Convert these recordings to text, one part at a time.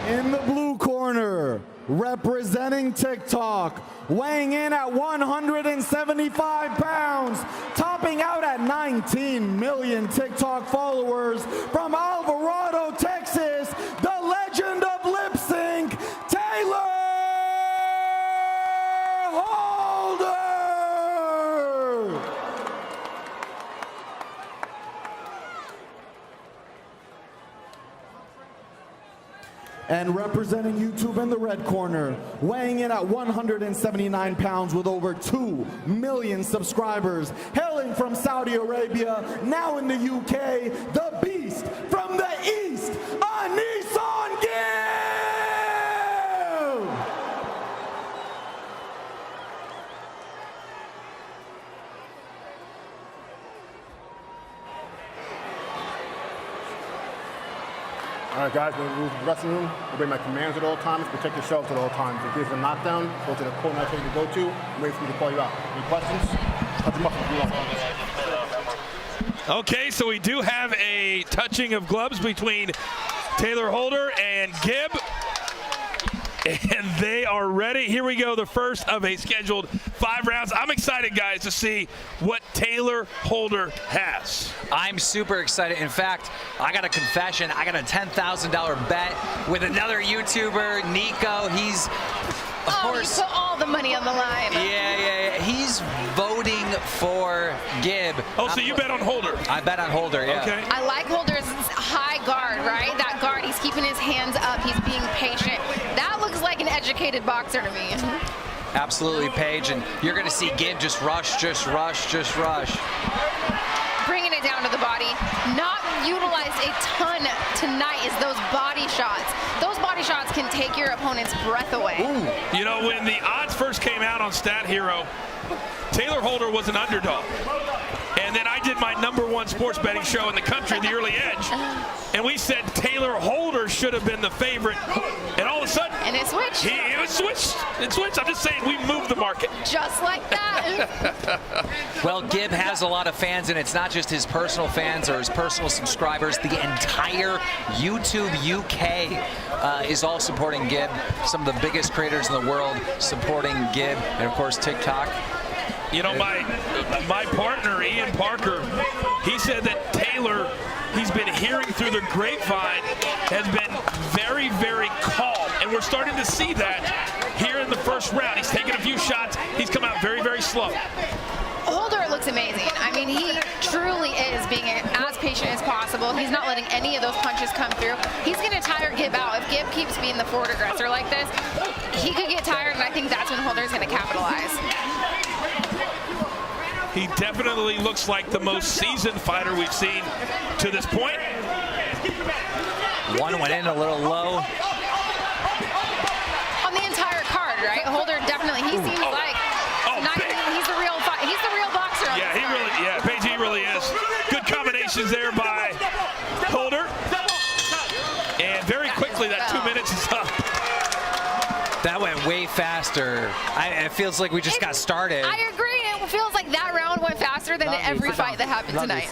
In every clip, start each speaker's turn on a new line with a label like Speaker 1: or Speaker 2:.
Speaker 1: In the blue corner, representing TikTok, weighing in at 175 pounds, topping out at 19 million TikTok followers, from Alvarado, Texas, the legend of lip sync, Tayler Holder! And representing YouTube in the red corner, weighing in at 179 pounds with over 2 million subscribers, hailing from Saudi Arabia, now in the UK, the beast from the east, AnEsonGib!
Speaker 2: All right, guys, we're in the dressing room. Obey my commands at all times. Protect yourselves at all times. In case of a knockdown, go to the corner I tell you to go to. Wait for me to call you out. Any questions? Cut them up.
Speaker 3: Okay, so we do have a touching of gloves between Tayler Holder and Gib. And they are ready. Here we go, the first of a scheduled 5 rounds. I'm excited, guys, to see what Tayler Holder has.
Speaker 4: I'm super excited. In fact, I got a confession. I got a $10,000 bet with another YouTuber, Nico. He's, of course,
Speaker 5: you put all the money on the line.
Speaker 4: Yeah. He's voting for Gib.
Speaker 3: Oh, so you bet on Holder?
Speaker 4: I bet on Holder, yeah.
Speaker 3: Okay.
Speaker 5: I like Holder's high guard, right? That guard, he's keeping his hands up. He's being patient. That looks like an educated boxer to me.
Speaker 4: Absolutely, Paige. And you're going to see Gib just rush.
Speaker 5: Bringing it down to the body. Not utilized a ton tonight is those body shots. Those body shots can take your opponent's breath away.
Speaker 3: Ooh. You know, when the odds first came out on Stat Hero, Tayler Holder was an underdog. And then I did my #1 sports betting show in the country, The Early Edge. And we said Tayler Holder should have been the favorite. And all of a sudden,
Speaker 5: and it switched.
Speaker 3: It switched. I'm just saying, we moved the market.
Speaker 5: Just like that.
Speaker 4: Well, Gib has a lot of fans, and it's not just his personal fans or his personal subscribers. The entire YouTube UK is all supporting Gib. Some of the biggest creators in the world supporting Gib, and of course TikTok.
Speaker 3: You know, my partner, Ian Parker, he said that Tayler, he's been hearing through the grapevine, has been very, very calm. And we're starting to see that here in the first round. He's taken a few shots. He's come out very, very slow.
Speaker 5: Holder looks amazing. I mean, he truly is being as patient as possible. He's not letting any of those punches come through. He's going to tire Gib out. If Gib keeps being the forward aggressor like this, he could get tired, and I think that's when Holder's going to capitalize.
Speaker 3: He definitely looks like the most seasoned fighter we've seen to this point.
Speaker 4: One went in a little low.
Speaker 5: On the entire card, right? Holder definitely, he seems like he's the real boxer.
Speaker 3: Yeah, Paige, he really is. Good combinations there by Holder. And very quickly, that 2 minutes is up.
Speaker 4: That went way faster. It feels like we just got started.
Speaker 5: I agree. It feels like that round went faster than every fight that happened tonight.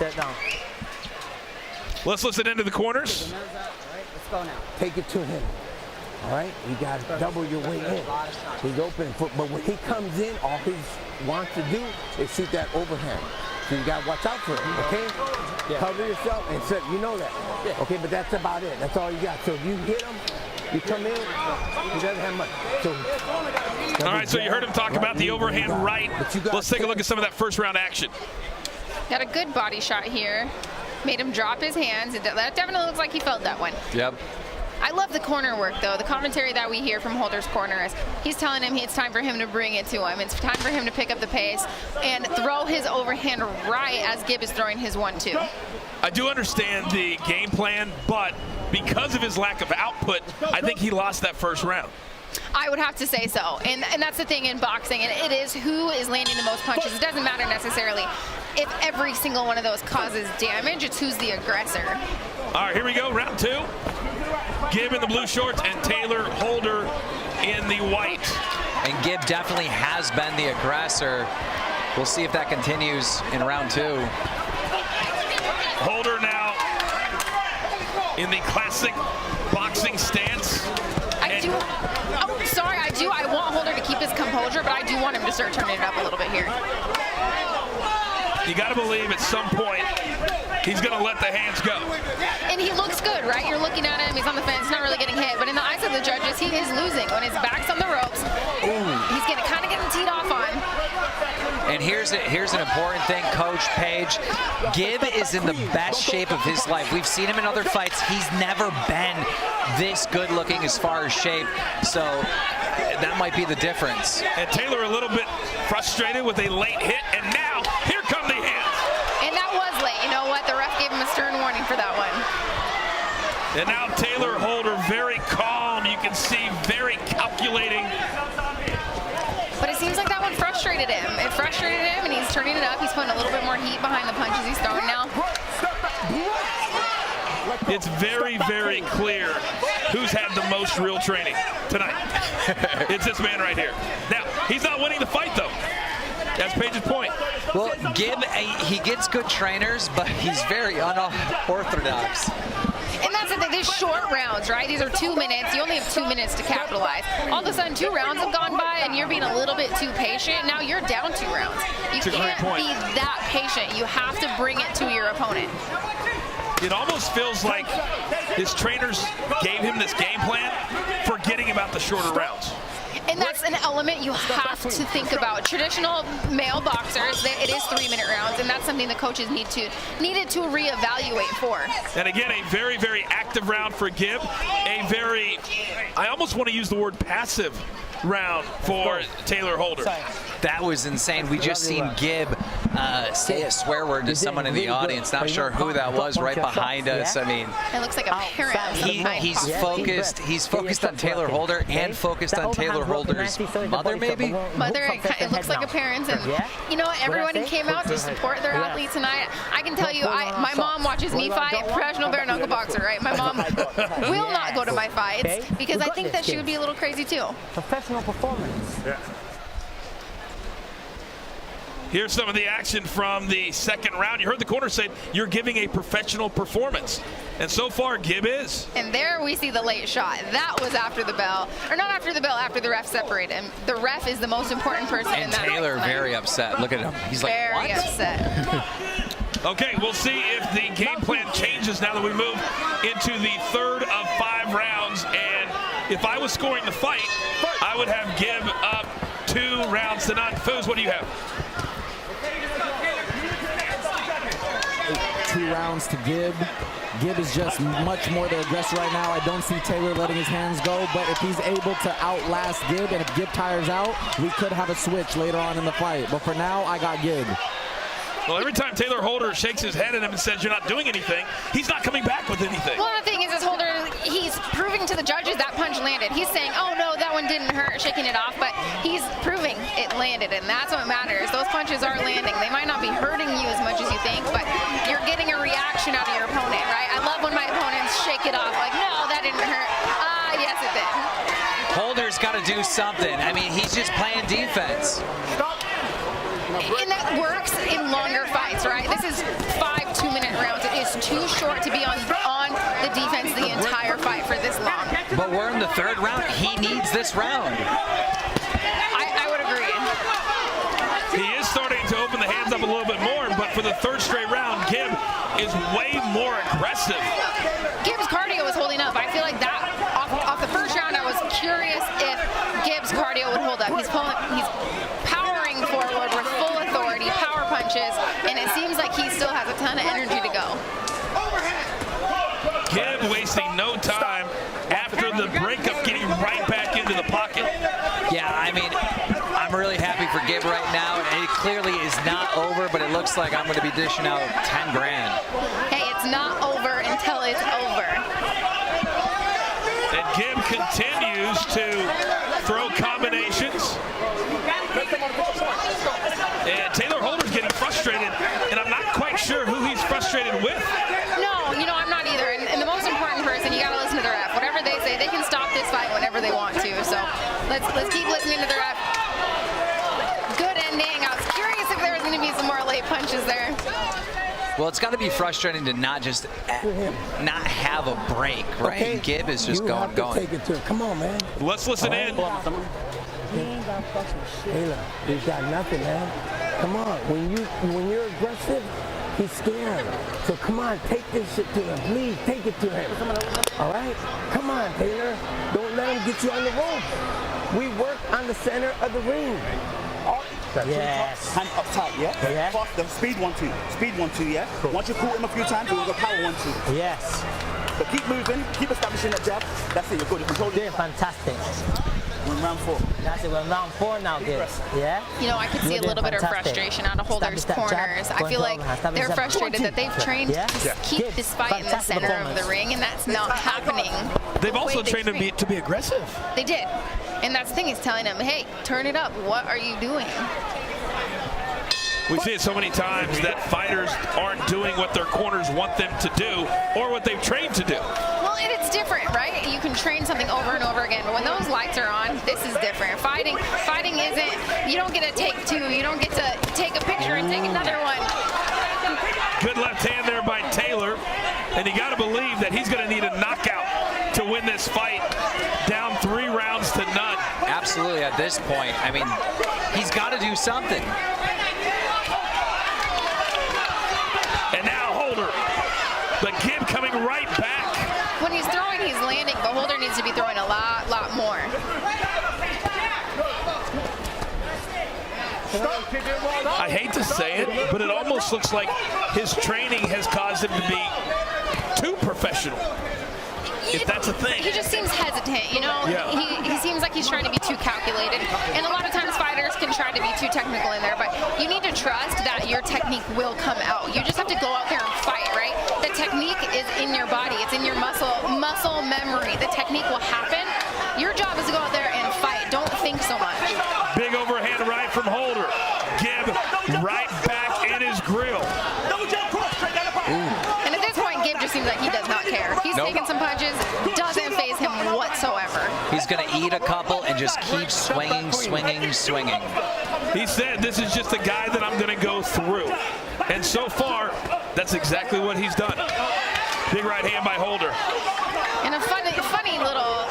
Speaker 3: Let's listen into the corners.
Speaker 6: Let's go now. Take it to him. All right? You got to double your weight in. He's open. But when he comes in, all he wants to do is shoot that overhand. So you got to watch out for him, okay? Yeah. Cover yourself and set. You know that. Yeah. Okay, but that's about it. That's all you got. So if you hit him, you come in, he doesn't have much. So,
Speaker 3: all right, so you heard him talk about the overhand right. Let's take a look at some of that first round action.
Speaker 5: Got a good body shot here. Made him drop his hands. That definitely looks like he felt that one.
Speaker 4: Yep.
Speaker 5: I love the corner work, though. The commentary that we hear from Holder's corner is he's telling him it's time for him to bring it to him. It's time for him to pick up the pace and throw his overhand right as Gib is throwing his 1-2.
Speaker 3: I do understand the game plan, but because of his lack of output, I think he lost that first round.
Speaker 5: I would have to say so, and that's the thing in boxing, and it is who is landing the most punches. It doesn't matter necessarily if every single one of those causes damage, it's who's the aggressor.
Speaker 3: All right, here we go, round 2. Gib in the blue shorts and Tayler Holder in the white.
Speaker 4: And Gib definitely has been the aggressor. We'll see if that continues in round 2.
Speaker 3: Holder now in the classic boxing stance.
Speaker 5: Oh, sorry, I want Holder to keep his composure, but I do want him to start turning it up a little bit here.
Speaker 3: You got to believe at some point he's going to let the hands go.
Speaker 5: And he looks good, right? You're looking at him, he's on the fence, not really getting hit. But in the eyes of the judges, he is losing. When his back's on the ropes, he's kind of getting teed off on.
Speaker 4: And here's an important thing, Coach Page. Gib is in the best shape of his life. We've seen him in other fights. He's never been this good looking as far as shape. So that might be the difference.
Speaker 3: And Tayler a little bit frustrated with a late hit, and now here come the hands.
Speaker 5: And that was late. You know what? The ref gave him a stern warning for that one.
Speaker 3: And now Tayler Holder very calm. You can see very calculating.
Speaker 5: But it seems like that one frustrated him. It frustrated him, and he's turning it up. He's putting a little bit more heat behind the punches he's throwing now.
Speaker 3: It's very, very clear who's had the most real training tonight. It's this man right here. Now, he's not winning the fight, though. That's Page's point.
Speaker 4: Well, Gib, he gets good trainers, but he's very unorthodox.
Speaker 5: And that's the thing, these short rounds, right? These are 2 minutes. You only have 2 minutes to capitalize. All of a sudden, 2 rounds have gone by, and you're being a little bit too patient. Now you're down 2 rounds. You can't be that patient. You have to bring it to your opponent.
Speaker 3: It almost feels like his trainers gave him this game plan, forgetting about the shorter rounds.
Speaker 5: And that's an element you have to think about. Traditional male boxers, it is 3-minute rounds, and that's something the coaches needed to reevaluate for.
Speaker 3: And again, a very, very active round for Gib. A very, I almost want to use the word passive round for Tayler Holder.
Speaker 4: That was insane. We just seen Gib say a swear word to someone in the audience. Not sure who that was right behind us. I mean,
Speaker 5: it looks like a parent.
Speaker 4: He's focused. He's focused on Tayler Holder and focused on Tayler Holder's mother, maybe?
Speaker 5: Mother, it looks like a parent. And you know, everyone who came out to support their athlete tonight, I can tell you, my mom watches me fight, professional bare knuckle boxer, right? My mom will not go to my fights because I think that she would be a little crazy too.
Speaker 6: Professional performance.
Speaker 2: Yeah.
Speaker 3: Here's some of the action from the second round. You heard the corner say you're giving a professional performance. And so far, Gib is.
Speaker 5: And there we see the late shot. That was after the bell. Or not after the bell, after the ref separated him. The ref is the most important person in that.
Speaker 4: And Tayler very upset. Look at him. He's like, what?
Speaker 5: Very upset.
Speaker 3: Okay, we'll see if the game plan changes now that we move into the third of 5 rounds. And if I was scoring the fight, I would have Gib up 2 rounds to none. Foos, what do you have?
Speaker 1: 2 rounds to Gib. Gib is just much more the aggressor right now. I don't see Tayler letting his hands go, but if he's able to outlast Gib, and if Gib tires out, we could have a switch later on in the fight. But for now, I got Gib.
Speaker 3: Well, every time Tayler Holder shakes his head at him and says you're not doing anything, he's not coming back with anything.
Speaker 5: Well, the thing is Holder, he's proving to the judges that punch landed. He's saying, oh no, that one didn't hurt, shaking it off, but he's proving it landed, and that's what matters. Those punches are landing. They might not be hurting you as much as you think, but you're getting a reaction out of your opponent, right? I love when my opponents shake it off, like, no, that didn't hurt. Yes, it did.
Speaker 4: Holder's got to do something. I mean, he's just playing defense.
Speaker 5: And that works in longer fights, right? This is 5 2-minute rounds. It is too short to be on the defense the entire fight for this long.
Speaker 4: But we're in the 3rd round. He needs this round.
Speaker 5: I would agree.
Speaker 3: He is starting to open the hands up a little bit more, but for the 3rd straight round, Gib is way more aggressive.
Speaker 5: Gib's cardio was holding up. I feel like that off the 1st round, I was curious if Gib's cardio would hold up. He's powering forward with full authority, power punches, and it seems like he still has a ton of energy to go.
Speaker 3: Gib wasting no time after the breakup, getting right back into the pocket.
Speaker 4: Yeah, I mean, I'm really happy for Gib right now. It clearly is not over, but it looks like I'm going to be dishing out 10 grand.
Speaker 5: Hey, it's not over until it's over.
Speaker 3: And Gib continues to throw combinations. And Tayler Holder's getting frustrated, and I'm not quite sure who he's frustrated with.
Speaker 5: No, you know, I'm not either. And the most important person, you got to listen to the ref. Whatever they say, they can stop this fight whenever they want to. So let's keep listening to the ref. Good ending. I was curious if there was going to be some more late punches there.
Speaker 4: Well, it's got to be frustrating to not not have a break, right?
Speaker 6: Okay.
Speaker 4: And Gib is just going.
Speaker 6: Take it to him. Come on, man.
Speaker 3: Let's listen in.
Speaker 6: Taylor, he's got nothing, man. Come on. When you're aggressive, he's scared. So come on, take this shit to him. Please take it to him. All right? Come on, Taylor. Don't let him get you on the rope. We work on the center of the ring.
Speaker 7: Yes. Hand up tight, yeah?
Speaker 6: Yeah.
Speaker 7: Faster. Speed 1-2. Speed 1-2, yeah?
Speaker 6: Cool.
Speaker 7: Once you caught him a few times, we'll go power 1-2.
Speaker 8: Yes.
Speaker 7: But keep moving, keep establishing that jab. That's it, you're good. You control it.
Speaker 8: Doing fantastic.
Speaker 7: We're in round 4.
Speaker 8: That's it. We're round 4 now, Gib. Yeah.
Speaker 5: You know, I could see a little bit of frustration out of Holder's corners. I feel like they're frustrated that they've trained to keep this fight in the center of the ring, and that's not happening.
Speaker 3: They've also trained him to be aggressive.
Speaker 5: They did. And that's the thing, is telling him, hey, turn it up. What are you doing?
Speaker 3: We see it so many times that fighters aren't doing what their corners want them to do or what they've trained to do.
Speaker 5: Well, and it's different, right? You can train something over and over again, but when those lights are on, this is different. Fighting isn't, you don't get to take 2, you don't get to take a picture and take another one.
Speaker 3: Good left hand there by Taylor, and you got to believe that he's going to need a knockout to win this fight, down 3 rounds to none.
Speaker 4: Absolutely, at this point, I mean, he's got to do something.
Speaker 3: And now Holder, but Gib coming right back.
Speaker 5: When he's throwing, he's landing, but Holder needs to be throwing a lot more.
Speaker 3: I hate to say it, but it almost looks like his training has caused him to be too professional, if that's a thing.
Speaker 5: He just seems hesitant, you know?
Speaker 3: Yeah.
Speaker 5: He seems like he's trying to be too calculated. And a lot of times fighters can try to be too technical in there, but you need to trust that your technique will come out. You just have to go out there and fight, right? The technique is in your body. It's in your muscle memory. The technique will happen. Your job is to go out there and fight. Don't think so much.
Speaker 3: Big overhand right from Holder. Gib right back in his grill.
Speaker 5: And at this point, Gib just seems like he does not care. He's taking some punches, doesn't faze him whatsoever.
Speaker 4: He's going to eat a couple and just keep swinging.
Speaker 3: He said, this is just the guy that I'm going to go through. And so far, that's exactly what he's done. Big right hand by Holder.
Speaker 5: And a funny little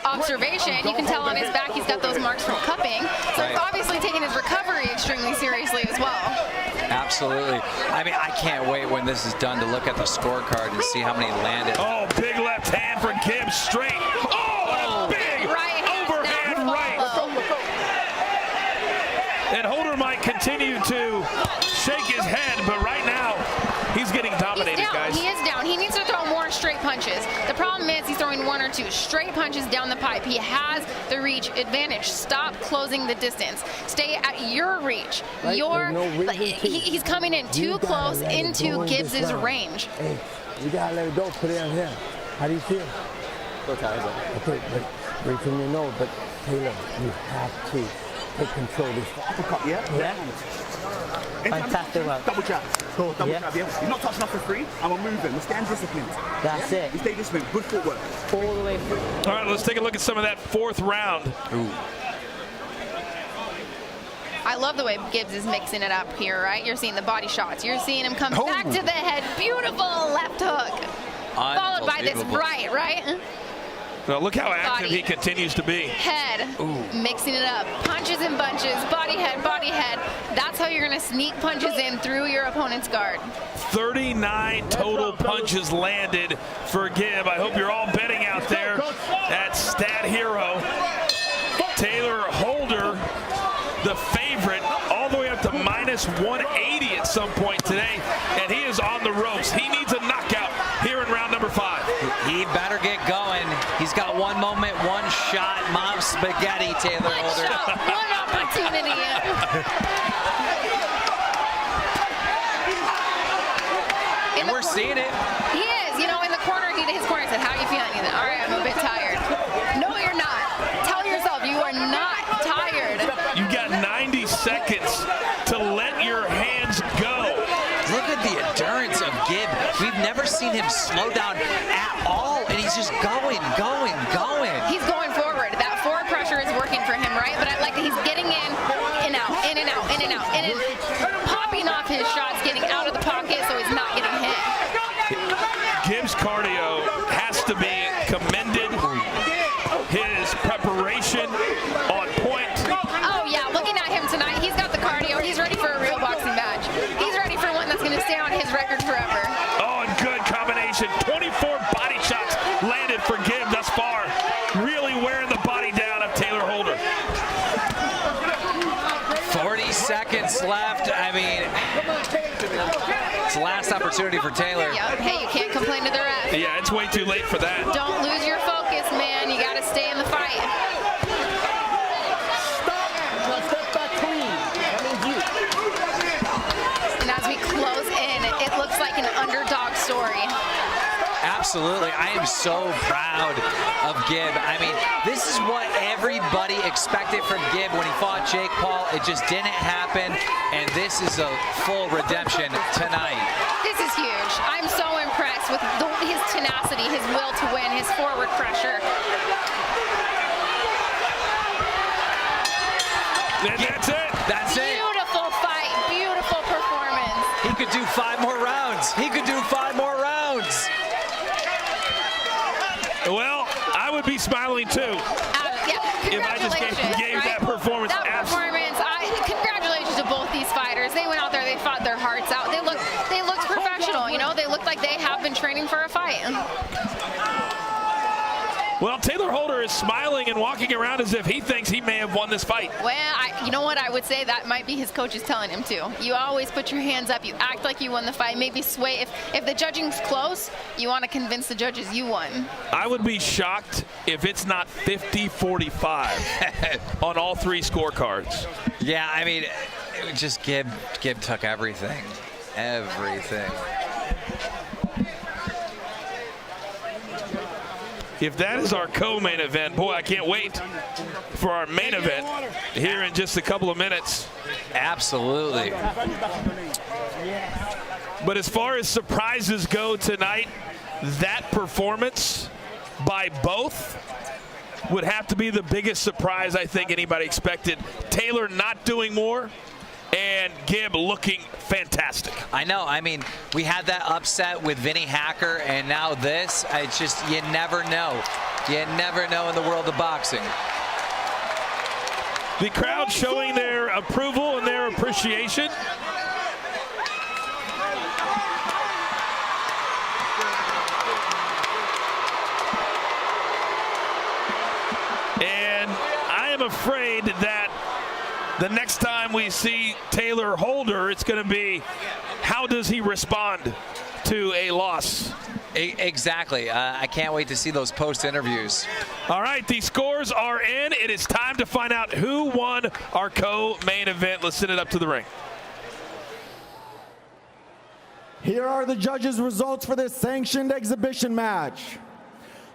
Speaker 5: observation, you can tell on his back he's got those marks from cupping. So he's obviously taking his recovery extremely seriously as well.
Speaker 4: Absolutely. I mean, I can't wait when this is done to look at the scorecard and see how many landed.
Speaker 3: Oh, big left hand for Gib, straight. Oh, big
Speaker 5: right
Speaker 3: overhand right. And Holder might continue to shake his head, but right now, he's getting dominated,
Speaker 5: He's down.
Speaker 3: guys.
Speaker 5: He is down. He needs to throw more straight punches. The problem is he's throwing 1 or 2 straight punches down the pipe. He has the reach advantage. Stop closing the distance. Stay at your reach.
Speaker 6: Right?
Speaker 5: He's coming in too close into Gibbs's range.
Speaker 6: Hey, you gotta let it go. Put it on him. How do you feel? Okay, but right from your nose. But Taylor, you have to take control of this.
Speaker 7: Uppercut, yeah?
Speaker 8: Fantastic work.
Speaker 7: Double jab. Double jab, yeah? You're not touching us for free, and we're moving. We're staying disciplined.
Speaker 8: That's it.
Speaker 7: You stay disciplined. Good footwork.
Speaker 8: All the way through.
Speaker 3: All right, let's take a look at some of that 4th round.
Speaker 4: Ooh.
Speaker 5: I love the way Gibbs is mixing it up here, right? You're seeing the body shots. You're seeing him come back to the head. Beautiful left hook. Followed by this right?
Speaker 3: Well, look how active he continues to be.
Speaker 5: Head, mixing it up. Punches and bunches, body head. That's how you're going to sneak punches in through your opponent's guard.
Speaker 3: 39 total punches landed for Gib. I hope you're all betting out there at Stat Hero. Taylor Holder, the favorite, all the way up to minus 180 at some point today, and he is on the ropes. He needs a knockout here in round number 5.
Speaker 4: He better get going. He's got one moment, one shot. Mom spaghetti, Taylor Holder.
Speaker 5: One opportunity.
Speaker 4: And we're seeing it.
Speaker 5: He is. You know, in the corner, his corner said, how are you feeling? He's like, all right, I'm a bit tired. No, you're not. Tell yourself you are not tired.
Speaker 3: You got 90 seconds to let your hands go.
Speaker 4: Look at the endurance of Gib. We've never seen him slow down at all, and he's just going.
Speaker 5: He's going forward. That forward pressure is working for him, right? But I like that he's getting in and out, and popping off his shots, getting out of the pocket so he's not
Speaker 4: last opportunity for Tayler.
Speaker 5: Yep. Hey, you can't complain to the ref.
Speaker 3: Yeah, it's way too late for that.
Speaker 5: Don't lose your focus, man. You got to stay in the fight.
Speaker 7: Step back clean. That means you.
Speaker 5: And as we close in, it looks like an underdog story.
Speaker 4: Absolutely. I am so proud of Gib. I mean, this is what everybody expected from Gib when he fought Jake Paul. It just didn't happen, and this is a full redemption tonight.
Speaker 5: This is huge. I'm so impressed with his tenacity, his will to win, his forward pressure.
Speaker 3: And that's it.
Speaker 4: That's it.
Speaker 5: Beautiful fight, beautiful performance.
Speaker 4: He could do 5 more rounds. He could do 5 more rounds.
Speaker 3: Well, I would be smiling too.
Speaker 5: Yeah,
Speaker 3: If I just gave
Speaker 5: congratulations,
Speaker 3: that performance.
Speaker 5: That performance, congratulations to both these fighters. They went out there, they fought their hearts out. They looked professional, you know? They looked like they have been training for a fight.
Speaker 3: Well, Tayler Holder is smiling and walking around as if he thinks he may have won this fight.
Speaker 5: Well, you know what? I would say that might be his coaches telling him to. You always put your hands up. You act like you won the fight. Maybe sway. If the judging's close, you want to convince the judges you won.
Speaker 3: I would be shocked if it's not 50-45 on all 3 scorecards.
Speaker 4: Yeah, I mean, it just Gib took everything. Everything.
Speaker 3: If that is our co-main event, boy, I can't wait for our main event here in just a couple of minutes.
Speaker 4: Absolutely.
Speaker 3: But as far as surprises go tonight, that performance by both would have to be the biggest surprise I think anybody expected. Tayler not doing more, and Gib looking fantastic.
Speaker 4: I know. I mean, we had that upset with Vinny Hacker, and now this. It's just, you never know. You never know in the world of boxing.
Speaker 3: The crowd showing their approval and their appreciation. And I am afraid that the next time we see Tayler Holder, it's going to be, how does he respond to a loss?
Speaker 4: Exactly. I can't wait to see those post-interviews.
Speaker 3: All right, the scores are in. It is time to find out who won our co-main event. Let's send it up to the ring.
Speaker 1: Here are the judges' results for this sanctioned exhibition match.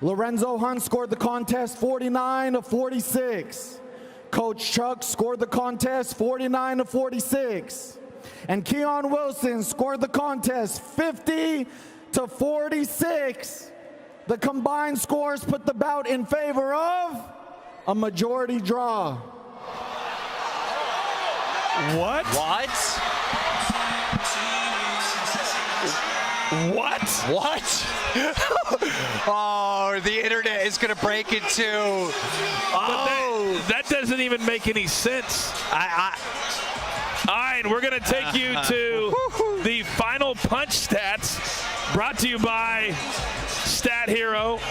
Speaker 1: Lorenzo Hunt scored the contest 49-46. Coach Chuck scored the contest 49-46. And Keon Wilson scored the contest 50-46. The combined scores put the bout in favor of a majority draw.
Speaker 3: What?
Speaker 4: What?
Speaker 3: What?
Speaker 4: What? Oh, the internet is going to break in two. Oh.
Speaker 3: That doesn't even make any sense. All right, we're going to take you to the final punch stats brought to you by Stat Hero.